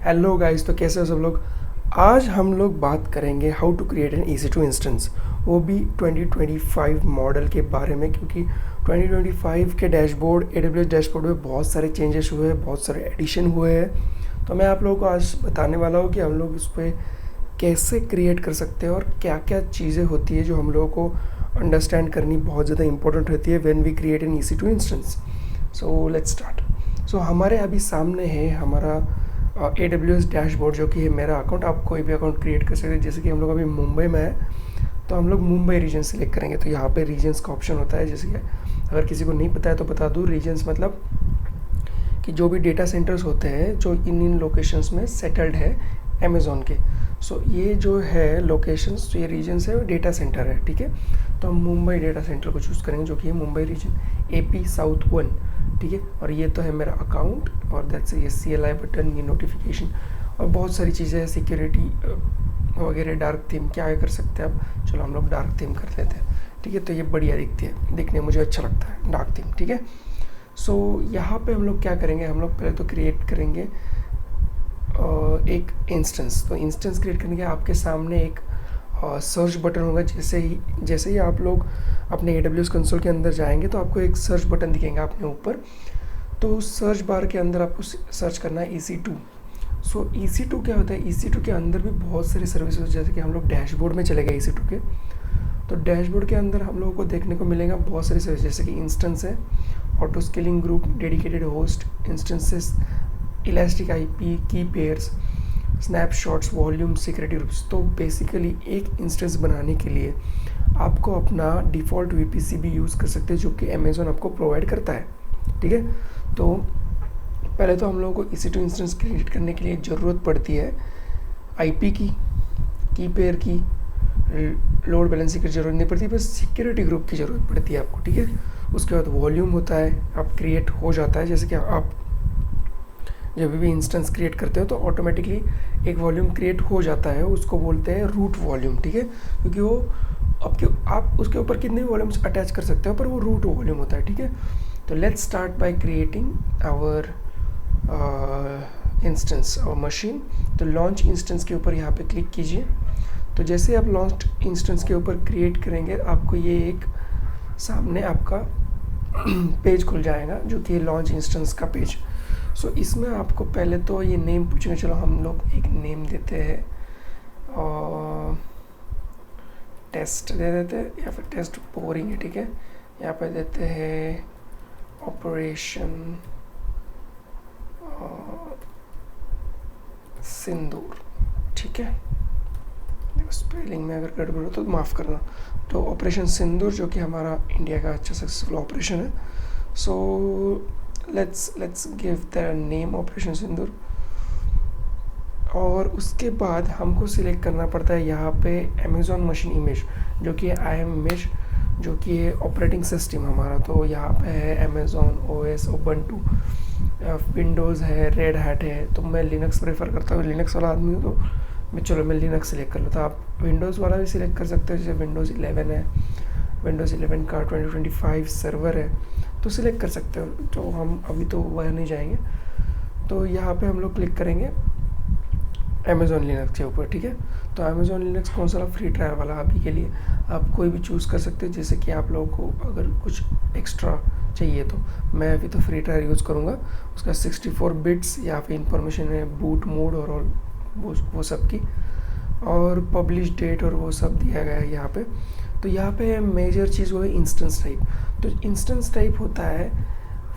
Hello guys, तो कैसे हो सब लोग। आज हम लोग बात करेंगे how to create an EC2 instance, वो भी 2025 मॉडल के बारे में, क्योंकि 2025 के डैशबोर्ड AWS डैशबोर्ड में बहुत सारे चेंजेस हुए हैं, बहुत सारे एडिशन हुए हैं। तो मैं आप लोगों को आज बताने वाला हूँ कि हम लोग उस पर कैसे क्रिएट कर सकते हैं और क्या क्या चीज़ें होती है जो हम लोगों को अंडरस्टैंड करनी बहुत ज़्यादा इंपॉर्टेंट होती है when we create an EC2 instance. So let's start. So हमारे अभी सामने है हमारा AWS डैशबोर्ड, जो कि है मेरा अकाउंट। आप कोई भी अकाउंट क्रिएट कर सकते हैं। जैसे कि हम लोग अभी मुंबई में है, तो हम लोग मुंबई रीजन सेलेक्ट करेंगे। तो यहाँ पे रीजन्स का ऑप्शन होता है। जैसे कि अगर किसी को नहीं पता है तो बता दूँ, रीजन्स मतलब कि जो भी डेटा सेंटर्स होते हैं जो इन लोकेशंस में सेटल्ड है अमेज़ॉन के। सो ये जो है लोकेशंस, तो ये रीजन्स है, डेटा सेंटर है, ठीक है। तो हम मुंबई डेटा सेंटर को चूज़ करेंगे, जो कि है मुंबई रीजन AP South 1, ठीक है। और ये तो है मेरा अकाउंट, और दैट्स ये CLI बटन, ये नोटिफिकेशन और बहुत सारी चीज़ें हैं, सिक्योरिटी वगैरह। डार्क थीम क्या कर सकते हैं आप, चलो हम लोग डार्क थीम कर लेते हैं, ठीक है। तो ये बढ़िया दिखती है, दिखने में मुझे अच्छा लगता है डार्क थीम, ठीक है। सो यहाँ पे हम लोग क्या करेंगे, हम लोग पहले तो क्रिएट करेंगे एक इंस्टेंस। तो इंस्टेंस क्रिएट करने के आपके सामने एक सर्च बटन होगा। जैसे ही आप लोग अपने AWS कंसोल के अंदर जाएंगे तो आपको एक सर्च बटन दिखेगा अपने ऊपर। तो सर्च बार के अंदर आपको सर्च करना है EC2। सो EC2 क्या होता है, EC2 के अंदर भी बहुत सारी सर्विसेज, जैसे कि हम लोग डैशबोर्ड में चले गए EC2 के। तो डैशबोर्ड के अंदर हम लोगों को देखने को मिलेगा बहुत सारी सर्विस, जैसे कि इंस्टेंस है, auto scaling group, dedicated host, instances, elastic IP, की pairs, snapshots, volume, security groups. तो बेसिकली एक इंस्टेंस बनाने के लिए आपको अपना डिफ़ॉल्ट VPC भी यूज़ कर सकते हैं, जो कि अमेज़ॉन आपको प्रोवाइड करता है, ठीक है। तो पहले तो हम लोगों को EC2 इंस्टेंस क्रिएट करने के लिए ज़रूरत पड़ती है IP की पेयर की, लोड बैलेंसिंग की ज़रूरत नहीं पड़ती, बस सिक्योरिटी ग्रुप की ज़रूरत पड़ती है आपको, ठीक है। उसके बाद वॉल्यूम होता है, आप क्रिएट हो जाता है। जैसे कि आप जब भी इंस्टेंस क्रिएट करते हो तो ऑटोमेटिकली एक वॉल्यूम क्रिएट हो जाता है, उसको बोलते हैं रूट वॉल्यूम, ठीक है। क्योंकि वो आप उसके ऊपर कितने वॉल्यूम्स अटैच कर सकते हो, पर वो रूट वॉल्यूम होता है, ठीक है। तो let's start by creating our instance और मशीन। तो लॉन्च इंस्टेंस के ऊपर यहाँ पे क्लिक कीजिए। तो जैसे आप लॉन्च इंस्टेंस के ऊपर क्रिएट करेंगे, आपको ये एक सामने आपका पेज खुल जाएगा, जो कि लॉन्च इंस्टेंस का पेज। सो इसमें आपको पहले तो ये नेम पूछेंगे। चलो हम लोग एक नेम देते हैं, और टेस्ट दे देते हैं, या फिर टेस्ट बोरिंग है, ठीक है। यहाँ पे देते हैं ऑपरेशन सिंदूर, ठीक है। देखो स्पेलिंग में अगर गड़बड़ हो तो माफ़ करना। तो ऑपरेशन सिंदूर, जो कि हमारा इंडिया का अच्छा सक्सेसफुल ऑपरेशन है। So let's give the name operation Sindoor. और उसके बाद हमको सिलेक्ट करना पड़ता है यहाँ पे अमेज़ॉन मशीन इमेज, जो कि IAM इमेज, जो कि है ऑपरेटिंग सिस्टम हमारा। तो यहाँ पे है अमेज़ॉन OS, उबंटू, विंडोज़ है, रेड हैट है। तो मैं लिनक्स प्रेफर करता हूँ, लिनक्स वाला आदमी हूँ, तो मैं लिनक्स सिलेक्ट कर लेता हूँ। आप विंडोज़ वाला भी सिलेक्ट कर सकते हो, जैसे विंडोज़ 11 है, विंडोज़ 11 का 2025 सर्वर है, तो सिलेक्ट कर सकते हो। तो हम अभी तो वह नहीं जाएंगे। तो यहाँ पे हम लोग क्लिक करेंगे अमेज़ॉन लिनक्स के ऊपर, ठीक है। तो अमेज़ॉन लिनक्स कौन सा फ्री ट्रायल वाला अभी के लिए आप कोई भी चूज़ कर सकते हो। जैसे कि आप लोगों को अगर कुछ एक्स्ट्रा चाहिए तो मैं अभी तो फ्री ट्रायल यूज़ करूँगा। उसका 64 बिट्स यहाँ पे इंफॉर्मेशन है, बूट मोड और वो सब की, और पब्लिश डेट और वो सब दिया गया है यहाँ पे। तो यहाँ पे मेजर चीज़ वो है इंस्टेंस टाइप। तो इंस्टेंस टाइप होता है,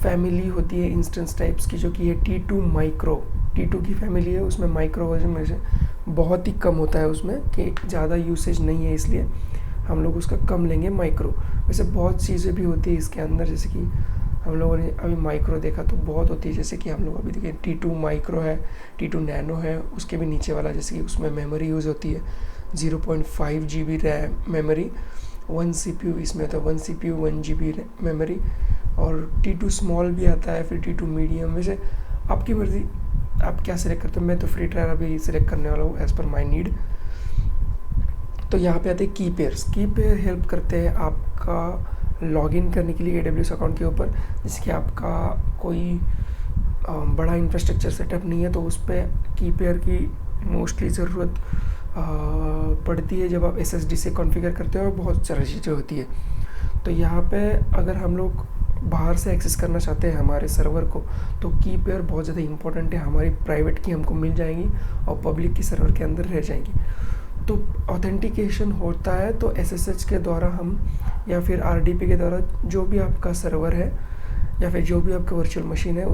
फैमिली होती है इंस्टेंस टाइप्स की, जो कि है T2 माइक्रो। T2 की फैमिली है, उसमें माइक्रो वर्जन में से बहुत ही कम होता है, उसमें कि ज़्यादा यूसेज नहीं है, इसलिए हम लोग उसका कम लेंगे माइक्रो। वैसे बहुत चीज़ें भी होती है इसके अंदर, जैसे कि हम लोगों ने अभी माइक्रो देखा तो बहुत होती है। जैसे कि हम लोग अभी देखें T2 माइक्रो है, T2 नैनो है, उसके भी नीचे वाला, जैसे कि उसमें मेमोरी यूज़ होती है 0.5 GB रैम मेमोरी, 1 CPU इसमें होता है, 1 CPU 1 GB मेमोरी। और T2 स्मॉल भी आता है, फिर T2 मीडियम। वैसे आपकी मर्ज़ी, आप क्या सिलेक्ट करते हो। मैं तो फ्री ट्रायल अभी सिलेक्ट करने वाला हूँ एज़ पर माई नीड। तो यहाँ पे आते हैं की पेयर्स। की पेयर हेल्प करते हैं आपका लॉगिन करने के लिए AWS अकाउंट के ऊपर। जैसे कि आपका कोई बड़ा इंफ्रास्ट्रक्चर सेटअप नहीं है, तो उस पर की पेयर की मोस्टली ज़रूरत पड़ती है जब आप SSD से कॉन्फ़िगर करते हो और बहुत सारी चीज़ें होती है। तो यहाँ पे अगर हम लोग बाहर से एक्सेस करना चाहते हैं हमारे सर्वर को, तो की पेयर बहुत ज़्यादा इंपॉर्टेंट है। हमारी प्राइवेट की हमको मिल जाएंगी और पब्लिक की सर्वर के अंदर रह जाएंगी। तो ऑथेंटिकेशन होता है तो SSH के द्वारा हम, या फिर RDP के द्वारा, जो भी आपका सर्वर है या फिर जो भी आपका वर्चुअल मशीन है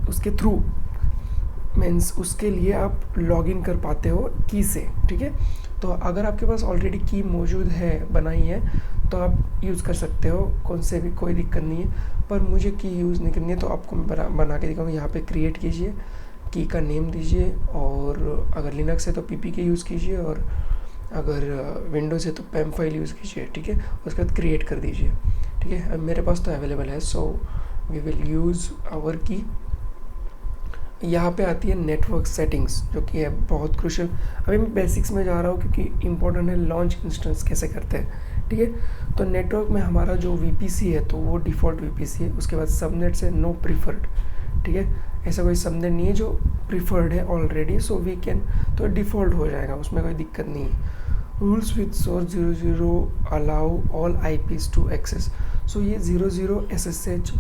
उसके थ्रू मीन्स उसके लिए आप लॉगिन कर पाते हो की से, ठीक है। तो अगर आपके पास ऑलरेडी की मौजूद है, बनाई है, तो आप यूज़ कर सकते हो कौन से भी, कोई दिक्कत नहीं है। पर मुझे की यूज़ नहीं करनी है, तो आपको मैं बना के दिखाऊंगा। यहाँ पे क्रिएट कीजिए, की का नेम दीजिए, और अगर लिनक्स है तो PPK यूज़ कीजिए, और अगर विंडोज़ है तो PEM फाइल यूज़ कीजिए, ठीक है। उसके बाद क्रिएट कर दीजिए, ठीक है। अब मेरे पास तो अवेलेबल है, so we will use our key. यहाँ पे आती है नेटवर्क सेटिंग्स, जो कि है बहुत क्रूशियल। अभी मैं बेसिक्स में जा रहा हूँ क्योंकि इम्पोर्टेंट है लॉन्च इंस्टेंस कैसे करते हैं, ठीक है। तो नेटवर्क में हमारा जो VPC है तो वो डिफ़ॉल्ट VPC है। उसके बाद सबनेट से नो प्रीफर्ड, ठीक है। ऐसा कोई सबनेट नहीं है जो प्रीफर्ड है ऑलरेडी, सो वी कैन, तो डिफ़ॉल्ट हो जाएगा, उसमें कोई दिक्कत नहीं है। Rules with source 00 allow all IPs to access. So ये 00 SSH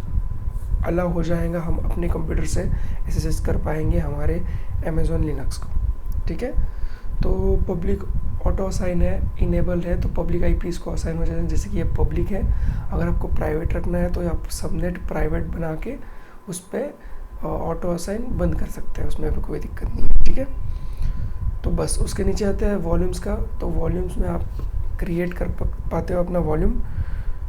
अलाउ हो जाएगा, हम अपने कंप्यूटर से SSH कर पाएंगे हमारे अमेज़ॉन लिनक्स को, ठीक है। तो पब्लिक ऑटो असाइन है, इनेबल है, तो पब्लिक IPs को असाइन हो जाए। जैसे कि ये पब्लिक है, अगर आपको प्राइवेट रखना है तो आप सबनेट प्राइवेट बना के उस पर ऑटो असाइन बंद कर सकते हैं, उसमें कोई दिक्कत नहीं है, ठीक है। तो बस उसके नीचे आते हैं वॉल्यूम्स का। तो वॉल्यूम्स में आप क्रिएट कर पाते हो अपना वॉल्यूम।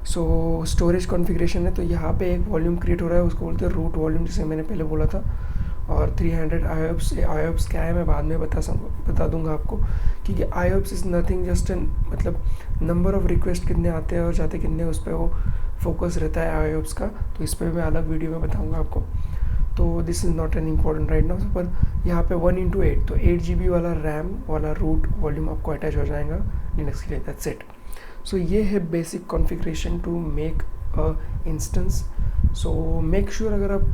सो स्टोरेज कॉन्फ़िगरेशन है, तो यहाँ पे एक वॉल्यूम क्रिएट हो रहा है, उसको बोलते हैं रूट वॉल्यूम, जैसे मैंने पहले बोला था। और 300 IOPS क्या है मैं बाद में बता दूंगा आपको, क्योंकि IOPS is nothing just an, मतलब नंबर ऑफ़ रिक्वेस्ट कितने आते हैं और जाते कितने, उस पर वो फोकस रहता है IOPS का। तो इस पर मैं अलग वीडियो में बताऊँगा आपको। तो this is not an important right now. पर यहाँ पे 1x8, तो 8 GB वाला रैम वाला रूट वॉल्यूम आपको अटैच हो जाएगा लिनक्स के लिए। That's it. सो ये है basic configuration to make a instance. So make sure अगर आप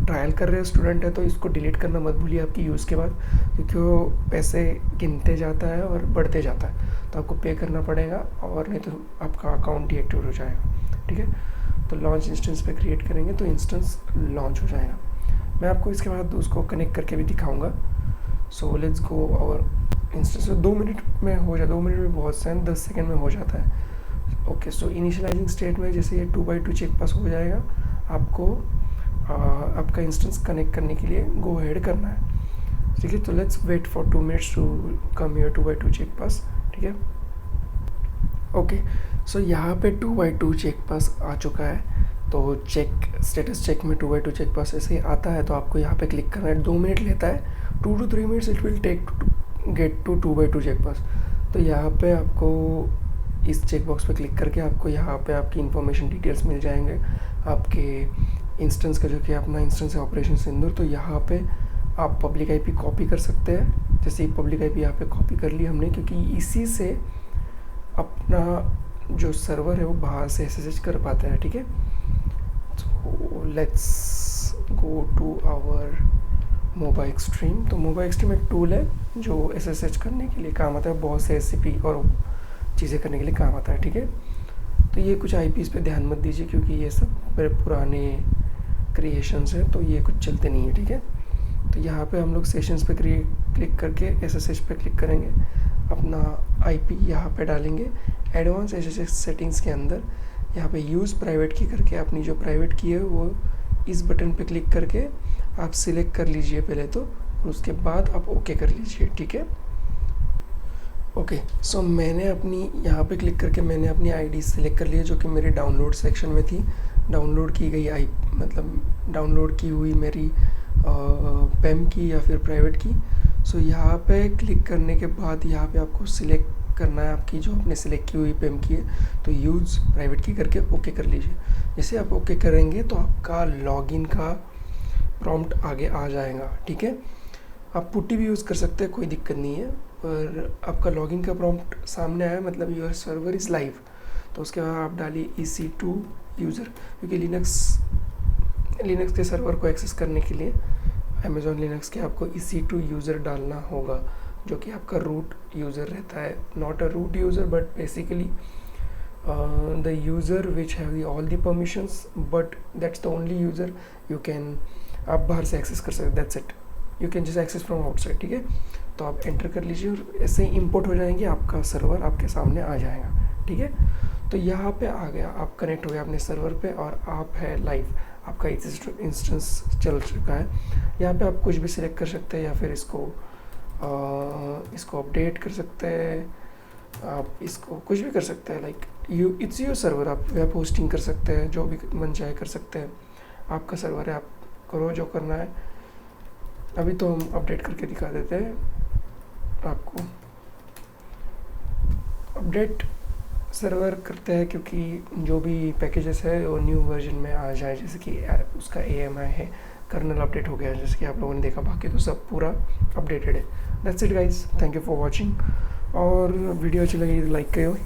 ट्रायल कर रहे हो, स्टूडेंट है, तो इसको डिलीट करना मत भूलिए आपकी यूज़ के बाद, क्योंकि वो पैसे गिनते जाता है और बढ़ते जाता है, तो आपको पे करना पड़ेगा, और नहीं तो आपका अकाउंट डीएक्टिवेट हो जाएगा, ठीक है। तो लॉन्च इंस्टेंस पे क्रिएट करेंगे तो इंस्टेंस लॉन्च हो जाएगा। मैं आपको इसके बाद उसको कनेक्ट करके भी दिखाऊंगा। सो लेट्स गो और इंस्टेंस 2 मिनट में हो जाए, 2 मिनट में बहुत से 10 सेकंड में हो जाता है। ओके, सो इनिशियलाइजिंग स्टेट में जैसे ये 2x2 चेक पास हो जाएगा, आपको आपका इंस्टेंस कनेक्ट करने के लिए गो अहेड करना है, ठीक है। तो let's wait for 2 minutes to come here 2x2 check pass, ठीक है। ओके, सो यहाँ पे 2x2 चेक पास आ चुका है। तो चेक स्टेटस चेक में 2x2 चेक पास ऐसे आता है, तो आपको यहाँ पे क्लिक करना है। 2 मिनट लेता है, 2 to 3 minutes it will take to get to 2x2 check pass. तो यहाँ पे आपको इस चेक बॉक्स पे क्लिक करके आपको यहाँ पे आपकी इन्फॉर्मेशन डिटेल्स मिल जाएंगे, आपके इंस्टेंस का, जो कि अपना इंस्टेंस है ऑपरेशन सिंदूर। तो यहाँ पे आप पब्लिक IP कॉपी कर सकते हैं। जैसे ही पब्लिक IP यहाँ पे कॉपी कर ली हमने, क्योंकि इसी से अपना जो सर्वर है वो बाहर से SSH कर पाता है, ठीक है। तो let's go to our mobile extreme. तो मोबाइल एक्सट्रीम एक टूल है जो SSH करने के लिए काम आता है, बहुत से SCP और चीज़ें करने के लिए काम आता है, ठीक है। तो ये कुछ IPs पे ध्यान मत दीजिए, क्योंकि ये सब मेरे पुराने क्रिएशंस हैं, तो ये कुछ चलते नहीं है, ठीक है। तो यहाँ पे हम लोग सेशंस पे क्लिक करके SSH पे क्लिक करेंगे, अपना IP यहाँ पे डालेंगे। एडवांस SSH सेटिंग्स के अंदर यहाँ पे यूज़ प्राइवेट की करके अपनी जो प्राइवेट की है वो इस बटन पे क्लिक करके आप सिलेक्ट कर लीजिए पहले तो, और उसके बाद आप ओके कर लीजिए, ठीक है। ओके, सो मैंने अपनी यहाँ पे क्लिक करके मैंने अपनी ID सिलेक्ट कर ली है, जो कि मेरी डाउनलोड सेक्शन में थी। डाउनलोड की गई मतलब डाउनलोड की हुई मेरी PEM की या फिर प्राइवेट की। सो यहाँ पे क्लिक करने के बाद यहाँ पे आपको सिलेक्ट करना है आपकी जो आपने सिलेक्ट की हुई PEM की है, तो यूज़ प्राइवेट की करके ओके कर लीजिए। जैसे आप ओके करेंगे तो आपका लॉगिन का प्रॉम्प्ट आगे आ जाएगा, ठीक है। आप पुट्टी भी यूज़ कर सकते हैं, कोई दिक्कत नहीं है, पर आपका लॉगिन का प्रॉम्प्ट सामने आया मतलब योर सर्वर इज़ लाइव। तो उसके बाद आप डालिए EC2 यूज़र, क्योंकि लिनक्स लिनक्स के सर्वर को एक्सेस करने के लिए अमेज़ॉन लिनक्स के आपको EC2 यूज़र डालना होगा, जो कि आपका रूट यूज़र रहता है, not a root user but basically the user which have all the permissions, but that's the only user you can, आप बाहर से एक्सेस कर सकते, that's it, you can just access from outside, ठीक है। तो आप एंटर कर लीजिए और ऐसे ही इंपोर्ट हो जाएंगे, आपका सर्वर आपके सामने आ जाएगा, ठीक है। तो यहाँ पे आ गया, आप कनेक्ट हो गए अपने सर्वर पे और आप है लाइव, आपका इंस्टेंस चल चुका है। यहाँ पे आप कुछ भी सिलेक्ट कर सकते हैं या फिर इसको अपडेट कर सकते हैं, आप इसको कुछ भी कर सकते हैं, लाइक इट्स योर सर्वर, आप वेब होस्टिंग कर सकते हैं, जो भी मन चाहे कर सकते हैं, आपका सर्वर है, आप करो जो करना है। अभी तो हम अपडेट करके दिखा देते हैं आपको। अपडेट सर्वर करते हैं क्योंकि जो भी पैकेजेस है वो न्यू वर्जन में आ जाए, जैसे कि उसका AMI है, कर्नल अपडेट हो गया है, जैसे कि आप लोगों ने देखा, बाकी तो सब पूरा अपडेटेड है। That's it guys, thank you for watching, और वीडियो अच्छी लगी तो लाइक करो,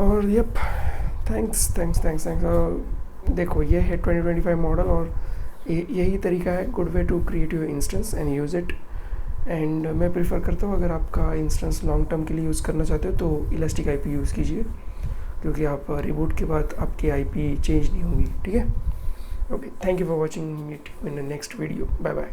और यप थैंक्स। देखो ये है 2025 मॉडल, और यही तरीका है, good way to create your instance and use it. And मैं प्रेफर करता हूँ, अगर आपका इंस्टेंस लॉन्ग टर्म के लिए यूज़ करना चाहते हो तो इलास्टिक IP यूज़ कीजिए, क्योंकि आप रिबूट के बाद आपकी IP चेंज नहीं होगी, ठीक है। Okay, thank you for watching, meet in the next video, bye bye.